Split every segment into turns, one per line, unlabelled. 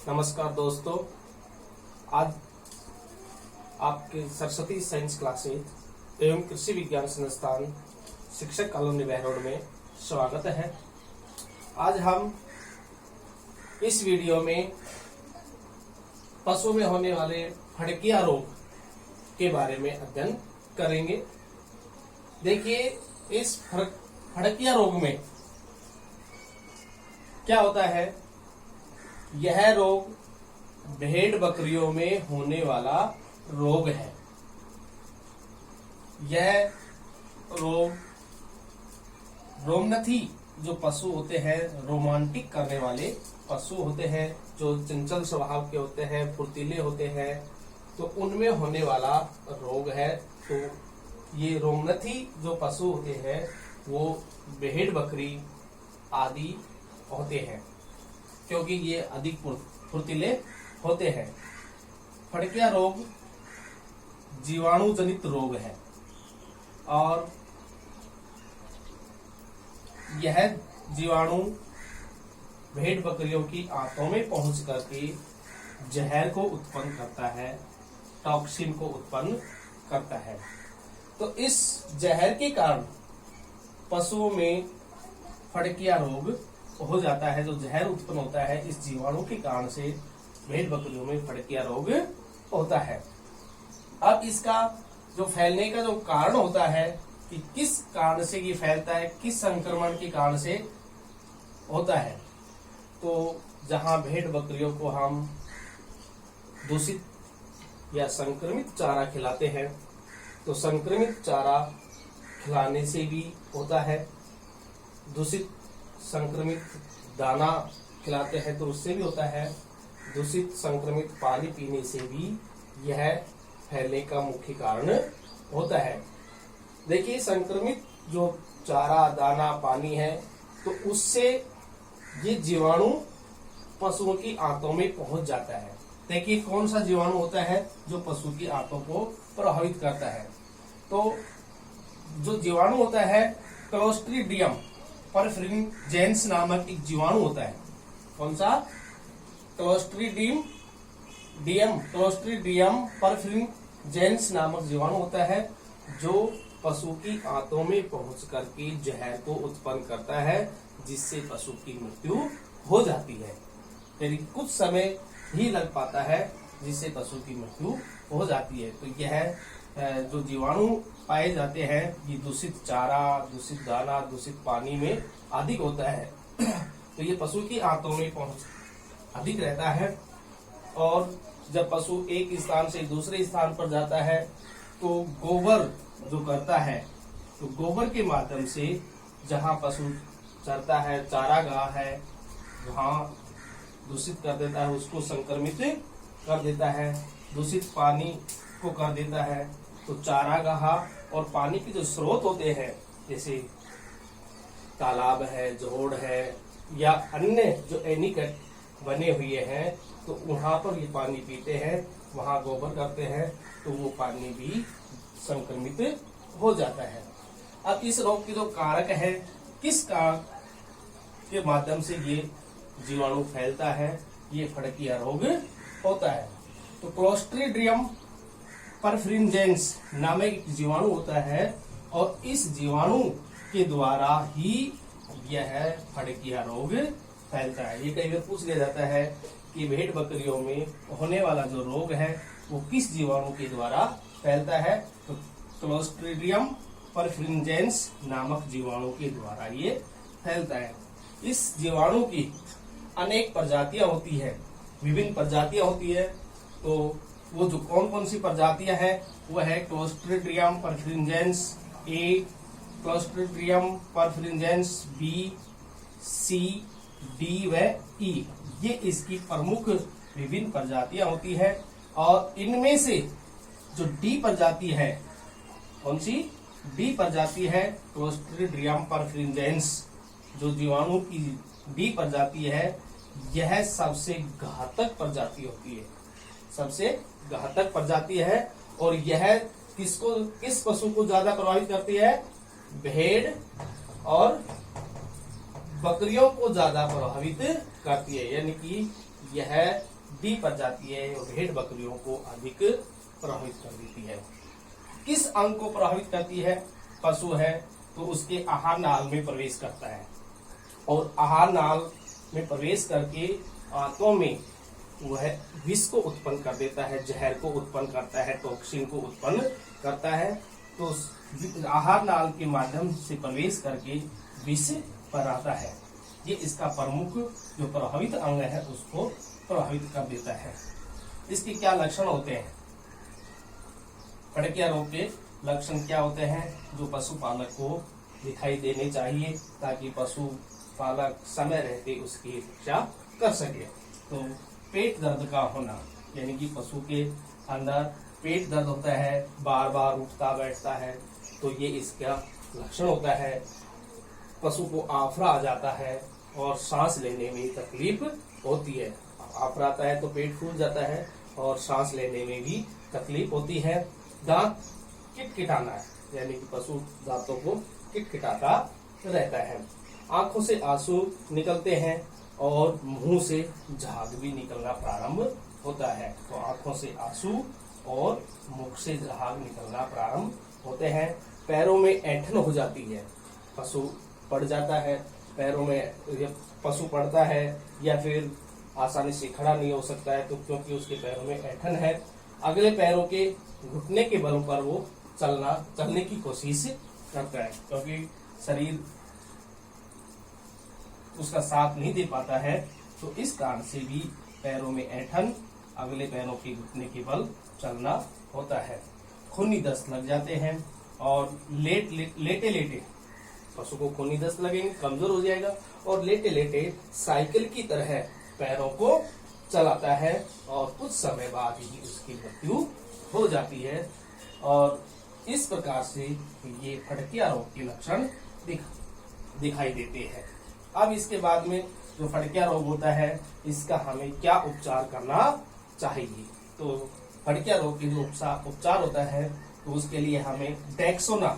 नमस्कार दोस्तों, आज आपके सरस्वती साइंस क्लासेज एवं कृषि विज्ञान संस्थान शिक्षक कॉलोनी बहरोड में स्वागत है। आज हम इस वीडियो में पशु में होने वाले फड़किया रोग के बारे में अध्ययन करेंगे। देखिए, इस फड़किया रोग में क्या होता है। यह रोग भेड़ बकरियों में होने वाला रोग है। यह रोग रोमनथी जो पशु होते हैं, रोमांटिक करने वाले पशु होते हैं, जो चंचल स्वभाव के होते हैं, फुर्तीले होते हैं, तो उनमें होने वाला रोग है। तो ये रोमनथी जो पशु होते हैं वो भेड़ बकरी आदि होते हैं, क्योंकि ये अधिक फुर्तीले होते हैं। फड़किया रोग जीवाणु जनित रोग है और यह जीवाणु भेड़ बकरियों की आंतों में पहुंच करके जहर को उत्पन्न करता है, टॉक्सिन को उत्पन्न करता है। तो इस जहर के कारण पशुओं में फड़किया रोग हो जाता है। जो जहर उत्पन्न होता है इस जीवाणु के कारण से भेड़ बकरियों में फड़किया रोग होता है। अब इसका जो फैलने का जो कारण होता है कि किस कारण से ये फैलता है, किस संक्रमण के कारण से होता है। तो जहां भेड़ बकरियों को हम दूषित या संक्रमित चारा खिलाते हैं, तो संक्रमित चारा खिलाने से भी होता है। दूषित संक्रमित दाना खिलाते हैं तो उससे भी होता है। दूषित संक्रमित पानी पीने से भी यह फैलने का मुख्य कारण होता है। देखिए, संक्रमित जो चारा दाना पानी है तो उससे ये जीवाणु पशुओं की आंतों में पहुंच जाता है। देखिए, कौन सा जीवाणु होता है जो पशु की आंतों को प्रभावित करता है। तो जो जीवाणु होता है क्लोस्ट्रीडियम परफ्रिंजेंस नामक एक जीवाणु होता है। कौन सा? क्लोस्ट्रीडियम परफ्रिंजेंस नामक जीवाणु होता है, जो पशु की आंतों में पहुंच करके जहर को उत्पन्न करता है, जिससे पशु की मृत्यु हो जाती है। यानी कुछ समय ही लग पाता है जिससे पशु की मृत्यु हो जाती है। तो यह जो जीवाणु पाए जाते हैं ये दूषित चारा, दूषित दाना, दूषित पानी में अधिक होता है। तो ये पशु की आंतों में पहुंच अधिक रहता है। और जब पशु एक स्थान से दूसरे स्थान पर जाता है तो गोबर जो करता है, तो गोबर के माध्यम से जहां पशु चरता है, चारागाह है, वहां दूषित कर देता है, उसको संक्रमित कर देता है। दूषित पानी को कर देता है। तो चारागाह और पानी के जो स्रोत होते हैं, जैसे तालाब है, जोड़ है या अन्य जो एनीकट बने हुए हैं, तो वहां पर ये पानी पीते हैं, वहां गोबर करते हैं, तो वो पानी भी संक्रमित हो जाता है। अब इस रोग की जो कारक है, किस कारक के माध्यम से ये जीवाणु फैलता है, ये फड़किया रोग होता है। तो क्लोस्ट्रीडियम परफ्रिंजेंस नामक एक जीवाणु होता है और इस जीवाणु के द्वारा ही यह फड़किया रोग फैलता है। ये कई बार पूछ लिया जाता है कि भेड़ बकरियों में होने वाला जो रोग है वो किस जीवाणु के द्वारा फैलता है। तो क्लोस्ट्रीडियम परफ्रिंजेंस नामक जीवाणु के द्वारा ये फैलता है। इस जीवाणु की अनेक प्रजातियां होती है, विभिन्न प्रजातियां होती है। तो वो जो कौन कौन सी प्रजातियां हैं वो है क्लोस्ट्रीडियम परफ्रिंजेंस ए, क्लोस्ट्रीडियम परफ्रिंजेंस बी, सी, डी व ई। ये इसकी प्रमुख विभिन्न प्रजातियां होती है। और इनमें से जो डी प्रजाति है, कौन सी? डी प्रजाति है क्लोस्ट्रीडियम परफ्रिंजेंस। जो जीवाणु की डी प्रजाति है, यह सबसे घातक प्रजाति होती है, सबसे घातक प्रजाति है। और यह किस पशु को ज्यादा प्रभावित करती है? भेड़ और बकरियों को ज्यादा प्रभावित करती है। यानी कि यह डी प्रजाति है भेड़ बकरियों को अधिक प्रभावित कर देती है। किस अंग को प्रभावित करती है? पशु है तो उसके आहार नाल में प्रवेश करता है और आहार नाल में प्रवेश करके आंतों में वह विष को उत्पन्न कर देता है, जहर को उत्पन्न करता है, टॉक्सिन को उत्पन्न करता है। तो आहार नाल के माध्यम से प्रवेश करके विष फैलाता है। ये इसका प्रमुख जो प्रभावित अंग है उसको प्रभावित कर देता है। इसके क्या लक्षण होते हैं? फड़किया रोग के लक्षण क्या होते हैं जो पशुपालक को दिखाई देने चाहिए ताकि पशुपालक समय रहते उसकी रक्षा कर सके? तो पेट दर्द का होना, यानी कि पशु के अंदर पेट दर्द होता है, बार बार उठता बैठता है, तो ये इसका लक्षण होता है। पशु को आफरा आ जाता है और सांस लेने में तकलीफ होती है। आफरा आता है तो पेट फूल जाता है और सांस लेने में भी तकलीफ होती है। दांत किटकिटाना है, यानी कि पशु दांतों को किटकिटाता रहता है। आंखों से आंसू निकलते हैं और मुंह से झाग भी निकलना प्रारंभ होता है। तो आंखों से आंसू और मुख से झाग निकलना प्रारंभ होते हैं। पैरों में ऐंठन हो जाती है, पशु पड़ जाता है, पैरों में पशु पड़ता है या फिर आसानी से खड़ा नहीं हो सकता है, तो क्योंकि उसके पैरों में ऐंठन है। अगले पैरों के घुटने के बल पर वो चलने की कोशिश करता है, क्योंकि शरीर उसका साथ नहीं दे पाता है। तो इस कारण से भी पैरों में ऐंठन, अगले पैरों के घुटने के बल चलना होता है। खूनी दस्त लग जाते हैं और लेटे लेटे पशु को खूनी दस्त लगेंगे, कमजोर हो जाएगा और लेटे लेटे साइकिल की तरह पैरों को चलाता है और कुछ समय बाद ही उसकी मृत्यु हो जाती है। और इस प्रकार से ये फड़किया रोग के लक्षण दिखाई देते हैं। अब इसके बाद में जो फड़किया रोग होता है इसका हमें क्या उपचार करना चाहिए? तो फड़किया रोग की जो उपचार होता है तो उसके लिए हमें डेक्सोना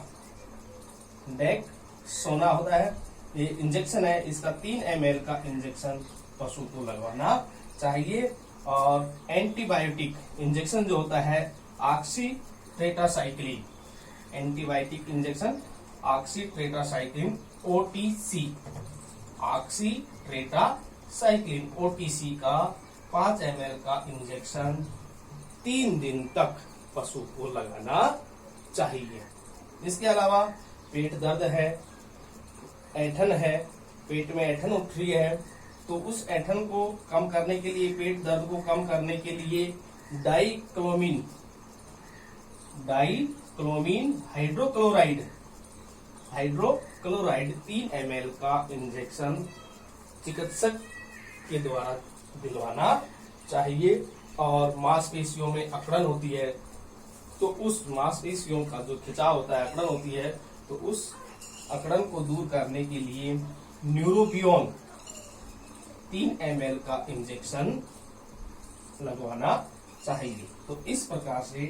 होता है, ये इंजेक्शन है, इसका 3 ml का इंजेक्शन पशु को लगवाना चाहिए। और एंटीबायोटिक इंजेक्शन जो होता है ऑक्सीट्रेटासाइक्लिन, एंटीबायोटिक इंजेक्शन ऑक्सीट्रेटासाइक्लिन OTC का 5 ml का इंजेक्शन 3 दिन तक पशु को लगाना चाहिए। इसके अलावा पेट दर्द है, ऐंठन है, पेट में ऐंठन उठ रही है, तो उस ऐंठन को कम करने के लिए, पेट दर्द को कम करने के लिए डाइक्लोमीन हाइड्रोक्लोराइड 3 ml का इंजेक्शन चिकित्सक के द्वारा दिलवाना चाहिए। और मांसपेशियों में अकड़न होती है तो उस मांसपेशियों का जो खिंचाव होता है, अकड़न होती है, तो उस अकड़न को दूर करने के लिए न्यूरोबियोन 3 ml का इंजेक्शन लगवाना चाहिए। तो इस प्रकार से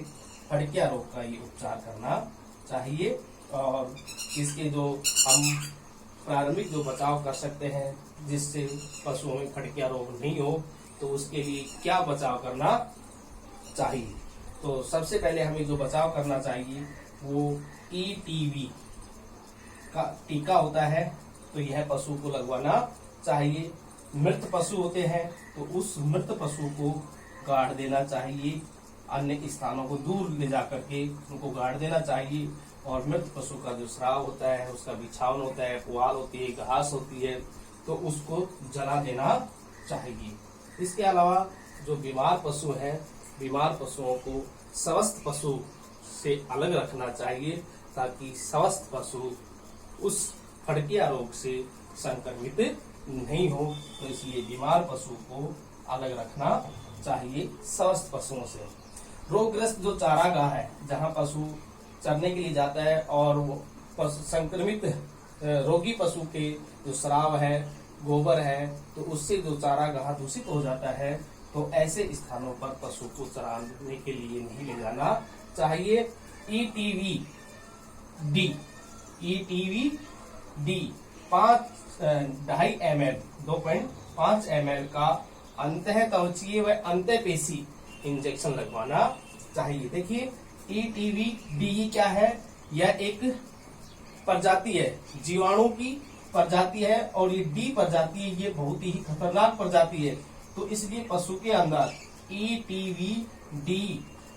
फड़किया रोग का ये उपचार करना चाहिए। और इसके जो हम प्रारंभिक जो बचाव कर सकते हैं जिससे पशुओं में फड़किया रोग नहीं हो, तो उसके लिए क्या बचाव करना चाहिए? तो सबसे पहले हमें जो बचाव करना चाहिए वो ETV का टीका होता है, तो यह पशु को लगवाना चाहिए। मृत पशु होते हैं तो उस मृत पशु को गाड़ देना चाहिए, अन्य स्थानों को दूर ले जाकर के उनको गाड़ देना चाहिए। और मृत पशु का जो श्राव होता है, उसका बिछावन होता है, पुआल होती है, घास होती है, तो उसको जला देना चाहिए। इसके अलावा जो बीमार पशु हैं, बीमार पशुओं को स्वस्थ पशु से अलग रखना चाहिए ताकि स्वस्थ पशु उस फड़किया रोग से संक्रमित नहीं हो। तो इसलिए बीमार पशु को अलग रखना चाहिए स्वस्थ पशुओं से। रोगग्रस्त जो चारागाह है, जहां पशु चरने के लिए जाता है और वो संक्रमित रोगी पशु के जो श्राव है, गोबर है, तो उससे जो चारागाह दूषित हो जाता है, तो ऐसे स्थानों पर पशु को चराने के लिए नहीं ले जाना चाहिए। ETV D 2.5 ml का अंतःत्वचीय व अंतःपेशी इंजेक्शन लगवाना चाहिए। देखिए ETV DE क्या है, यह एक प्रजाति है, जीवाणु की प्रजाति है, और ये डी प्रजाति है, ये बहुत ही खतरनाक प्रजाति है। तो इसलिए पशु के अंदर ETV D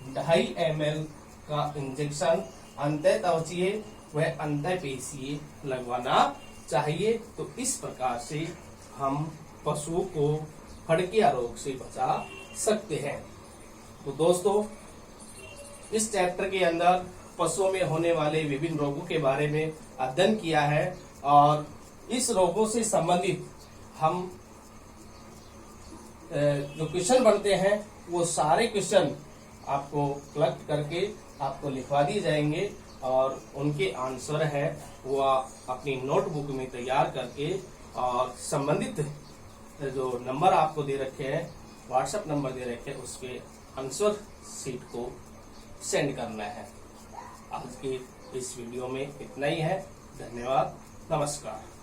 2.5 ml का इंजेक्शन अंतःत्वचीय व अंतःपेशीय लगवाना चाहिए। तो इस प्रकार से हम पशुओं को फड़किया रोग से बचा सकते हैं। तो दोस्तों, इस चैप्टर के अंदर पशुओं में होने वाले विभिन्न रोगों के बारे में अध्ययन किया है, और इस रोगों से संबंधित हम जो क्वेश्चन बनते हैं वो सारे क्वेश्चन आपको कलेक्ट करके आपको लिखवा दिए जाएंगे, और उनके आंसर है वो अपनी नोटबुक में तैयार करके और संबंधित जो नंबर आपको दे रखे हैं, व्हाट्सएप नंबर दे रखे हैं, उसके आंसर शीट को सेंड करना है। आज के इस वीडियो में इतना ही है। धन्यवाद, नमस्कार।